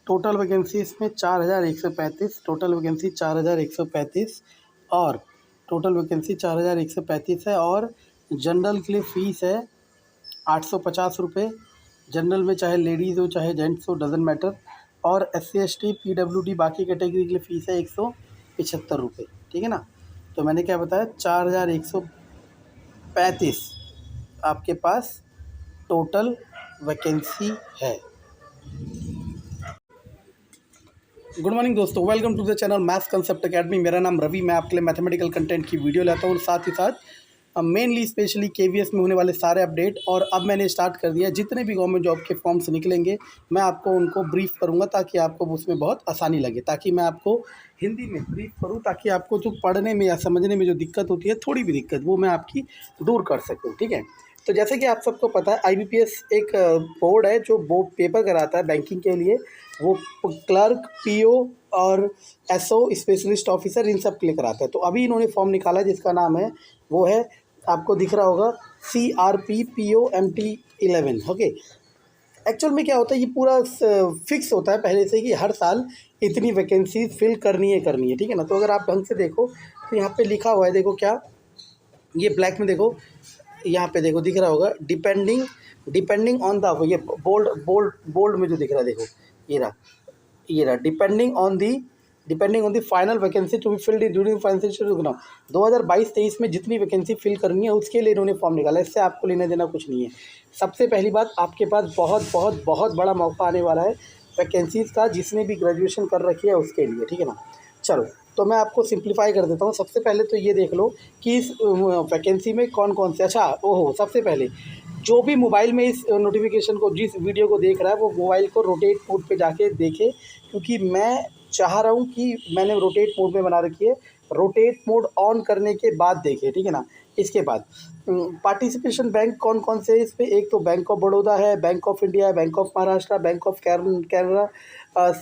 Total vacancy इसमें 4135, total vacancy 4135 और total vacancy 4135 है। और जनरल के लिए फ़ीस है 850 रुपये। जनरल में चाहे लेडीज़ हो चाहे जेंट्स हो, डजेंट मैटर। और SC ST PWD बाकी कैटेगरी के लिए फ़ीस है 175 रुपये। ठीक है ना। तो मैंने क्या बताया, 4135 आपके पास टोटल वैकेंसी है। गुड मॉर्निंग दोस्तों, welcome to the channel maths concept academy. मेरा नाम रवि। मैं आपके लिए मैथमेटिकल कंटेंट की वीडियो लाता हूँ और साथ ही साथ मेनली स्पेशली KVS में होने वाले सारे अपडेट। और अब मैंने स्टार्ट कर दिया, जितने भी गवर्नमेंट जॉब के फॉर्म्स निकलेंगे मैं आपको उनको ब्रीफ करूँगा ताकि आपको उसमें बहुत आसानी लगे, ताकि मैं आपको हिंदी में ब्रीफ करूँ, ताकि आपको जो पढ़ने में या समझने में जो दिक्कत होती है, थोड़ी भी दिक्कत, वो मैं आपकी दूर कर सकूँ। ठीक है। तो जैसे कि आप सबको पता है, IBPS एक बोर्ड है जो पेपर कराता है बैंकिंग के लिए। वो क्लर्क, PO और SO स्पेशलिस्ट ऑफिसर, इन सब के लिए कराता है। तो अभी इन्होंने फॉर्म निकाला है जिसका नाम है, वो है, आपको दिख रहा होगा, CRP POMT 11। ओके। एक्चुअल में क्या होता है, ये पूरा फिक्स होता है पहले से कि हर साल इतनी वैकेंसीज फिल करनी है। ठीक है ना। तो अगर आप ढंग से देखो तो यहाँ पे लिखा हुआ है, देखो क्या, ये ब्लैक में देखो, यहाँ पे देखो दिख रहा होगा, डिपेंडिंग ऑन द, ये बोल्ड में जो दिख रहा है, देखो ये रहा depending on the final vacancy to be filled during financial year 2022-23 में जितनी वैकेंसी फिल करनी है उसके लिए इन्होंने फॉर्म निकाला है। इससे आपको लेना देना कुछ नहीं है। सबसे पहली बात, आपके पास बहुत बड़ा मौका आने वाला है वैकेंसीज़ का, जिसने भी ग्रेजुएशन कर रखी है उसके लिए। ठीक है ना। चलो, तो मैं आपको सिंप्लीफाई कर देता हूँ। सबसे पहले तो ये देख लो कि इस वैकेंसी में कौन कौन से, अच्छा सबसे पहले जो भी मोबाइल में इस नोटिफिकेशन को, जिस वीडियो को देख रहा है, वो मोबाइल को रोटेट मोड पे जाके देखे, क्योंकि मैं चाह रहा हूँ कि मैंने रोटेट मोड में बना रखी है, रोटेट मोड ऑन करने के बाद देखे। ठीक है ना। इसके बाद पार्टिसिपेशन बैंक कौन कौन से है इस पर, एक तो बैंक ऑफ बड़ौदा है, बैंक ऑफ इंडिया है, bank of Maharashtra, bank of Canara,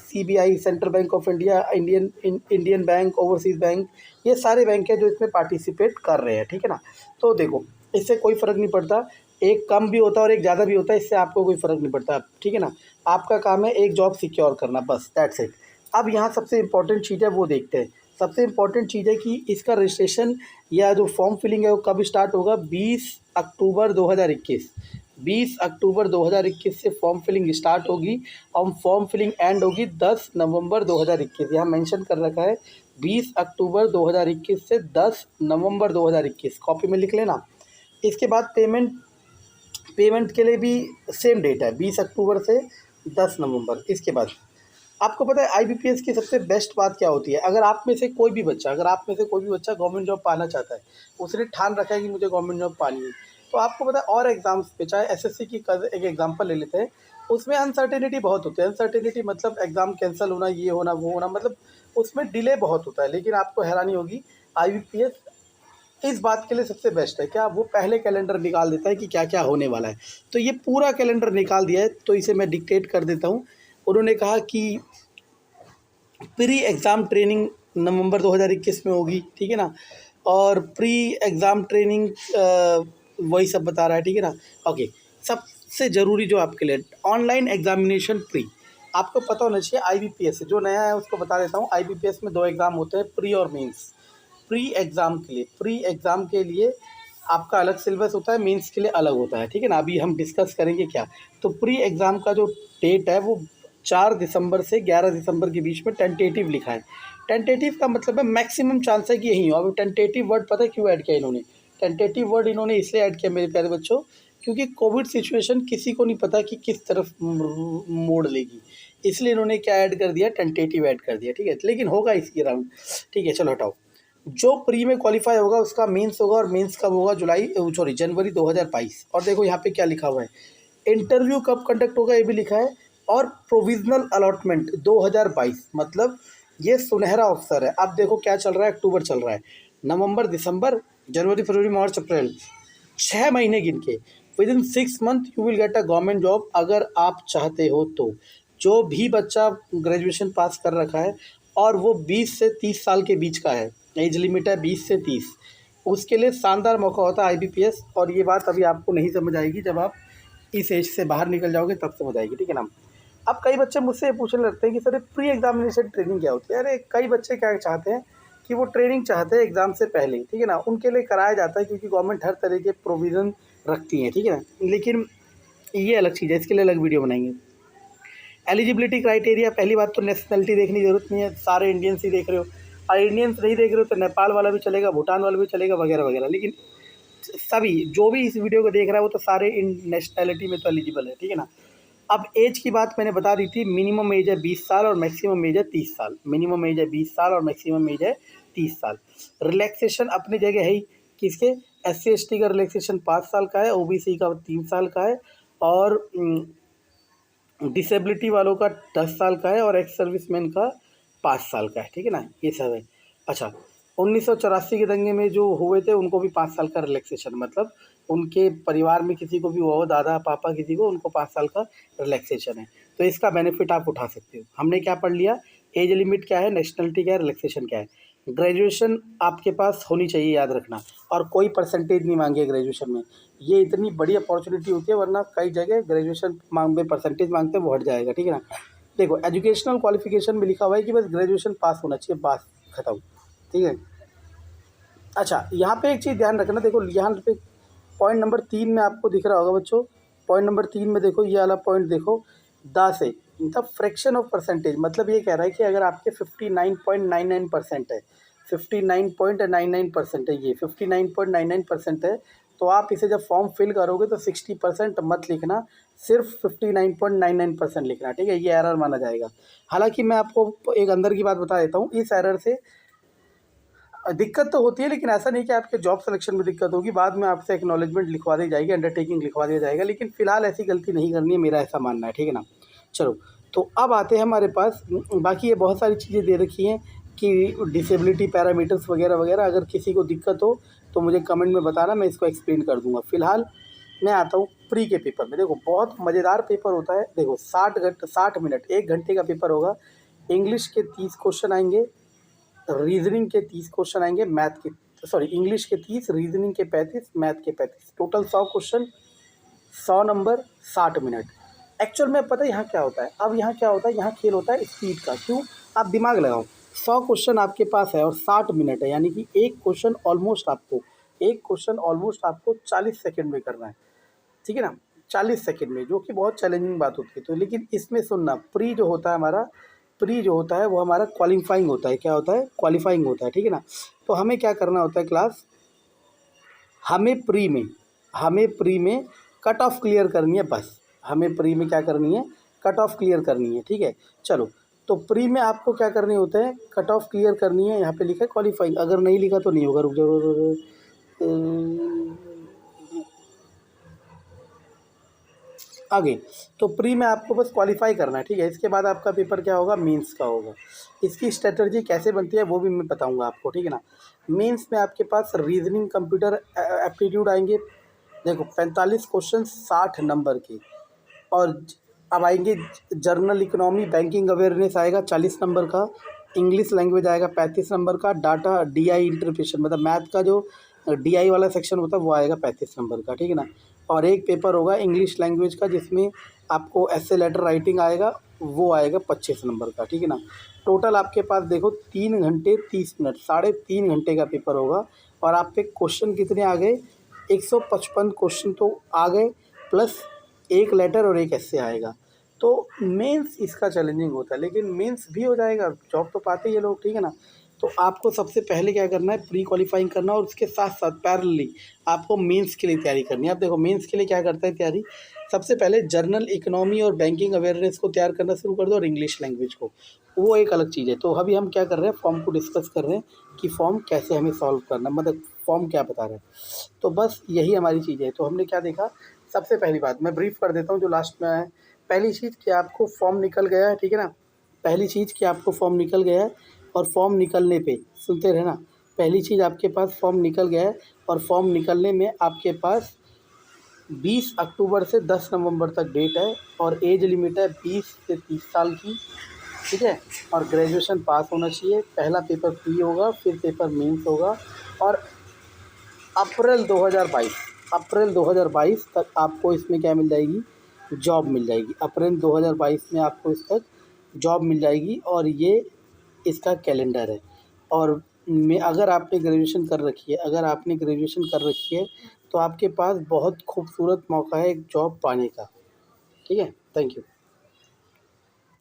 CBI central bank of India, Indian bank, overseas bank, ये सारे बैंक हैं जो इसमें पार्टिसिपेट कर रहे हैं। ठीक है ना। तो देखो, इससे कोई फ़र्क नहीं पड़ता, एक कम भी होता है और एक ज़्यादा भी होता है, इससे आपको कोई फ़र्क नहीं पड़ता। ठीक है ना। आपका काम है एक जॉब सिक्योर करना, बस, दैट्स इट। अब यहाँ सबसे इम्पोर्टेंट चीज़ है वो देखते हैं। सबसे इम्पोर्टेंट चीज़ है कि इसका रजिस्ट्रेशन या जो फॉर्म फिलिंग है वो कब स्टार्ट होगा, 20 अक्टूबर 2021। 20 अक्टूबर 2021 से फॉर्म फिलिंग स्टार्ट होगी और फॉर्म फिलिंग एंड होगी 10 नवंबर 2021। यहाँ मेंशन कर रखा है 20 अक्टूबर 2021 से 10 नवंबर 2021, कॉपी में लिख लेना। इसके बाद पेमेंट के लिए भी सेम डेट है, 20 अक्टूबर से 10 नवंबर। इसके बाद आपको पता है IBPS की सबसे बेस्ट बात क्या होती है, अगर आप में से कोई भी बच्चा गवर्नमेंट जॉब पाना चाहता है, उसने ठान रखा है कि मुझे गवर्नमेंट जॉब पानी है, तो आपको पता है और एग्ज़ाम्स पे, चाहे SSC की एक एग्जांपल ले लेते हैं, उसमें अनसर्टेनिटी बहुत होती है। अनसर्टेनिटी मतलब एग्ज़ाम कैंसिल होना, ये होना, वो होना, मतलब उसमें डिले बहुत होता है। लेकिन आपको हैरानी होगी, IBPS इस बात के लिए सबसे बेस्ट है, क्या वो पहले कैलेंडर निकाल देता है कि क्या क्या होने वाला है। तो ये पूरा कैलेंडर निकाल दिया है, तो इसे मैं डिक्टेट कर देता हूँ। उन्होंने कहा कि प्री एग्ज़ाम ट्रेनिंग नवंबर 2021 में होगी। ठीक है ना। और प्री एग्ज़ाम ट्रेनिंग वही सब बता रहा है। ठीक है ना। ओके। सबसे ज़रूरी जो आपके लिए, ऑनलाइन एग्जामिनेशन प्री, आपको पता होना चाहिए। IBPS जो नया है उसको बता देता हूँ। IBPS में 2 एग्ज़ाम होते हैं, प्री और मेंस। प्री एग्ज़ाम के लिए आपका अलग सिलेबस होता है, मेंस के लिए अलग होता है। ठीक है ना। अभी हम डिस्कस करेंगे क्या। तो प्री एग्ज़ाम का जो डेट है वो 4 दिसंबर से 11 दिसंबर के बीच में टेंटेटिव लिखा है। टेंटेटिव का मतलब है मैक्सिमम चांस है कि यही हो। अब टेंटेटिव वर्ड पता है क्यों ऐड किया इन्होंने? टेंटेटिव वर्ड इन्होंने इसलिए ऐड किया मेरे प्यारे बच्चों, क्योंकि कोविड सिचुएशन किसी को नहीं पता कि किस तरफ मोड़ लेगी, इसलिए इन्होंने क्या ऐड कर दिया, टेंटेटिव ऐड कर दिया। ठीक है। लेकिन होगा इसकी राउंड। ठीक है, चलो हटाओ। जो प्री में क्वालिफाई होगा उसका मेंस होगा, और मेंस कब होगा, जनवरी 2022। और देखो यहाँ पे क्या लिखा हुआ है, इंटरव्यू कब कंडक्ट होगा ये भी लिखा है, और प्रोविजनल अलॉटमेंट 2022, मतलब ये सुनहरा अवसर है। अब देखो क्या चल रहा है, अक्टूबर चल रहा है, नवंबर, दिसंबर, जनवरी, फरवरी, मार्च, अप्रैल, 6 महीने गिन के, with in 6 month you will get a government job, अगर आप चाहते हो तो। जो भी बच्चा ग्रेजुएशन पास कर रखा है और वो 20 से 30 साल के बीच का है, एज लिमिट है 20 से 30, उसके लिए शानदार मौका होता है IBPS। और ये बात अभी आपको नहीं समझ आएगी, जब आप इस एज से बाहर निकल जाओगे तब समझ आएगी। ठीक है ना। अब कई बच्चे मुझसे ये पूछने लगते हैं कि सर प्री एग्जामिनेशन ट्रेनिंग क्या होती है। अरे कई बच्चे क्या चाहते हैं कि वो ट्रेनिंग चाहते हैं एग्ज़ाम से पहले, ठीक है ना, उनके लिए कराया जाता है क्योंकि गवर्नमेंट हर तरह के प्रोविज़न रखती है, ठीक है ना। लेकिन ये अलग चीज़ है, इसके लिए अलग वीडियो बनाएंगे। एलिजिबिलिटी क्राइटेरिया, पहली बात तो नेशनलिटी देखने की जरूरत नहीं है, सारे इंडियंस ही देख रहे हो। और इंडियंस नहीं देख रहे हो तो नेपाल वाला भी चलेगा, भूटान वाला भी चलेगा, वगैरह वगैरह। लेकिन सभी जो भी इस वीडियो को देख रहा है वो तो सारे इन नेशनैलिटी में तो एलिजिबल है, ठीक है ना। अब एज की बात मैंने बता दी थी, मिनिमम एज है 20 साल और मैक्सिमम एज है 30 साल। मिनिमम एज है 20 साल और मैक्सिमम एज है 30 साल। रिलैक्सेशन अपनी जगह है ही, किसके, SC ST का रिलैक्सेशन 5 साल का है, OBC का 3 साल का है, और डिसेबिलिटी वालों का 10 साल का है, और एक्स सर्विसमैन का 5 साल का है, ठीक है ना। ये सब है। अच्छा, 1984 के दंगे में जो हुए थे उनको भी 5 साल का रिलैक्सेशन, मतलब उनके परिवार में किसी को भी हुआ हो, दादा पापा किसी को, उनको 5 साल का रिलैक्सेशन है। तो इसका बेनिफिट आप उठा सकते हो। हमने क्या पढ़ लिया, एज लिमिट क्या है, नेशनलिटी क्या है, रिलैक्सेशन क्या है। ग्रेजुएशन आपके पास होनी चाहिए, याद रखना, और कोई परसेंटेज नहीं मांगे ग्रेजुएशन में। ये इतनी बड़ी अपॉर्चुनिटी होती है, वरना कई जगह ग्रेजुएशन मांगते परसेंटेज मांगते हैं, वो हट जाएगा, ठीक है ना। देखो एजुकेशनल क्वालिफिकेशन में लिखा हुआ है कि बस ग्रेजुएशन पास होना चाहिए, पास, खत्म, ठीक है। अच्छा, यहाँ पे एक चीज़ ध्यान रखना, देखो यहाँ पे पॉइंट नंबर 3 में आपको दिख रहा होगा बच्चों, पॉइंट नंबर 3 में देखो, ये वाला पॉइंट देखो, द से मतलब फ्रैक्शन ऑफ परसेंटेज, मतलब ये कह रहा है कि अगर आपके 59.99% है, 59.99% है, ये 59.99% है, तो आप इसे जब फॉर्म फिल करोगे तो 60% मत लिखना, सिर्फ 59.99% लिखना, ठीक है। ये एरर माना जाएगा। हालांकि मैं आपको एक अंदर की बात बता देता हूँ, इस एरर से दिक्कत तो होती है, लेकिन ऐसा नहीं कि आपके जॉब सिलेक्शन में दिक्कत होगी। बाद में आपसे एक्नॉलेजमेंट लिखवा दी जाएगी, अंडरटेकिंग लिखवा दिया जाएगा, लेकिन फिलहाल ऐसी गलती नहीं करनी है, मेरा ऐसा मानना है, ठीक है ना। चलो, तो अब आते हैं हमारे पास, बाकी ये बहुत सारी चीज़ें दे रखी हैं कि डिसेबिलिटी पैरामीटर्स वगैरह वगैरह। अगर किसी को दिक्कत हो तो मुझे कमेंट में बताना, मैं इसको एक्सप्लेन कर दूंगा। फिलहाल मैं आता हूँ प्री के पेपर में। देखो बहुत मज़ेदार पेपर होता है। देखो 60 मिनट, 1 घंटे का पेपर होगा। इंग्लिश के 30 क्वेश्चन आएंगे, रीजनिंग के 30 क्वेश्चन आएंगे, इंग्लिश के 30, रीजनिंग के 35, मैथ के 35, total 100 question, 100 number, 60 minute. Actual में पता है यहाँ क्या होता है, अब यहाँ क्या होता है, यहाँ खेल होता है स्पीड का। क्यों, आप दिमाग लगाओ, 100 क्वेश्चन आपके पास है और 60 मिनट है, यानी कि एक क्वेश्चन ऑलमोस्ट आपको 40 सेकेंड में करना है, ठीक है ना, 40 सेकेंड में, जो कि बहुत चैलेंजिंग बात होती है। तो लेकिन इसमें सुनना, प्री जो होता है वो हमारा क्वालिफाइंग होता है। क्या होता है, क्वालिफाइंग होता है, ठीक है ना। तो हमें क्या करना होता है क्लास, हमें प्री में कट ऑफ क्लियर करनी है, बस हमें प्री में क्या करनी है, कट ऑफ क्लियर करनी है, ठीक है। चलो, तो प्री में आपको क्या करने होते हैं, कट ऑफ क्लियर करनी है। यहाँ पे लिखा है क्वालिफाइंग, अगर नहीं लिखा तो नहीं होगा, रुक जाओ, आगे। तो प्री में आपको बस क्वालिफाई करना है, ठीक है। इसके बाद आपका पेपर क्या होगा, मेंस का होगा। इसकी स्ट्रेटजी कैसे बनती है वो भी मैं बताऊंगा आपको, ठीक है ना। मेंस में आपके पास रीजनिंग, कंप्यूटर एप्टीट्यूड आएंगे। देखो 45 क्वेश्चन 60 नंबर के, और अब आएंगे जर्नल इकोनॉमी, बैंकिंग अवेयरनेस आएगा 40 नंबर का, इंग्लिश लैंग्वेज आएगा 35 नंबर का, डाटा DI इंटरप्रिटेशन, मतलब मैथ का जो DI वाला सेक्शन होता है वो आएगा 35 नंबर का, ठीक है ना। और एक पेपर होगा इंग्लिश लैंग्वेज का, जिसमें आपको ऐसे लेटर राइटिंग आएगा, वो आएगा 25 नंबर का, ठीक है ना। टोटल आपके पास देखो 3 घंटे 30 मिनट, 3.5 घंटे का पेपर होगा। और आप पे क्वेश्चन कितने आ गए, 155 क्वेश्चन तो आ गए, प्लस एक लेटर और एक ऐसे आएगा। तो मेंस इसका चैलेंजिंग होता है, लेकिन मेंस भी हो जाएगा, जॉब तो पाते ही ये लोग, ठीक है ना। तो आपको सबसे पहले क्या करना है, प्री क्वालिफाइंग करना, और उसके साथ साथ पैरेलली आपको मेंस के लिए तैयारी करनी है। आप देखो मेंस के लिए क्या करता है तैयारी, सबसे पहले जर्नल इकोनॉमी और बैंकिंग अवेयरनेस को तैयार करना शुरू कर दो, और इंग्लिश लैंग्वेज को, वो एक अलग चीज़ है। तो अभी हम क्या कर रहे हैं, फॉर्म को डिस्कस कर रहे हैं कि फॉर्म कैसे हमें सॉल्व करना, मतलब फॉर्म क्या बता रहे हैं। तो बस यही हमारी चीज़ है। तो हमने क्या देखा, सबसे पहली बात मैं ब्रीफ कर देता हूँ जो लास्ट में आया है। पहली चीज़ कि आपको फॉर्म निकल गया है, ठीक है ना। पहली चीज़ कि आपको फॉर्म निकल गया है, और फॉर्म निकलने पे सुनते रहना, पहली चीज़ आपके पास फॉर्म निकल गया है, और फॉर्म निकलने में आपके पास 20 अक्टूबर से 10 नवंबर तक डेट है, और एज लिमिट है 20 से 30 साल की, ठीक है। और ग्रेजुएशन पास होना चाहिए। पहला पेपर प्री होगा, फिर पेपर मेंस होगा, और अप्रैल 2022 तक आपको इसमें क्या मिल जाएगी, जॉब मिल जाएगी। अप्रैल 2022 में आपको इस तक जॉब मिल जाएगी और ये इसका कैलेंडर है। और मैं अगर आपने ग्रेजुएशन कर रखी है तो आपके पास बहुत खूबसूरत मौका है एक जॉब पाने का। ठीक है, थैंक यू।